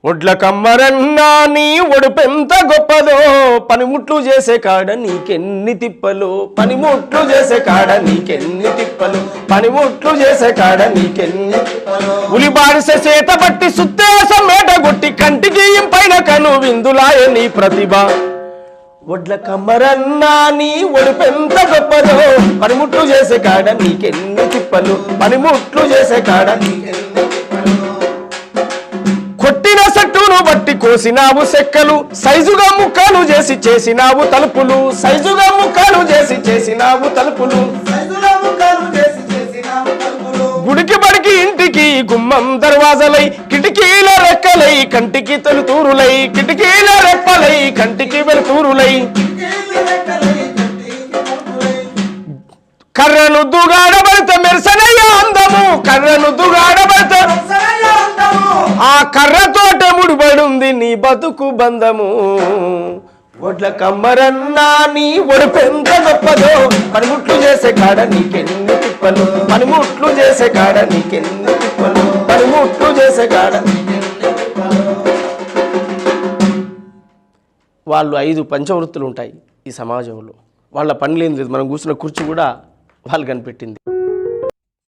ఒడ్ల కమ్మరన్నా నీ ఒడుపెంత గొప్పదో పనిముట్లు చేసే కాడ నీకెన్ని తిప్పలు పనిముట్లు చేసే కాడ నీకెన్ని తిప్పలు పనిముట్లు చేసే కాడ నీకెన్ని ఉలి బారిసే చేత బట్టి సుత్తేసం మేట కొట్టి కంటికి పైన కను విందులాయ నీ ప్రతిభ ఒడ్ల కమ్మరన్నా నీ ఒడుపెంత గొప్పదో పనిముట్లు చేసే కాడ నీకెన్ని తిప్పలు పనిముట్లు చేసే కాడ నీకెన్ని కొట్టిన సట్టును బట్టి కోసినావు సెక్కలు సైజుగా ముక్కలు చేసి చేసినావు తలుపులు సైజుగా ముక్కలు చేసి చేసినావు తలుపులు గుడికి బడికి ఇంటికి గుమ్మం దర్వాజలై కిటికీల రెక్కలై కంటికి తలుతూరులై కిటికీల రెప్పలై కంటికి వెలుతూరులై కర్రను దుగాడబడితే మెరసనయ్య అందము కర్రను దుగాడబడితే ఆ కర్రతోట ముడిపడుంది నీ బతుకు బంధము ఒడ్ల కమ్మరన్నా నీ ఒడుపెంత గొప్పదో పనిముట్లు చేసే కాడ నీకెన్ని తిప్పలు పనిముట్లు చేసే కాడ నీకెన్ని తిప్పలు పనిముట్లు చేసే కాడ వాళ్ళు 5 పంచవృత్తులు ఉంటాయి ఈ సమాజంలో వాళ్ళ పని లేని లేదు మనం కూర్చున్న కుర్చీ కూడా వాళ్ళు కనిపెట్టింది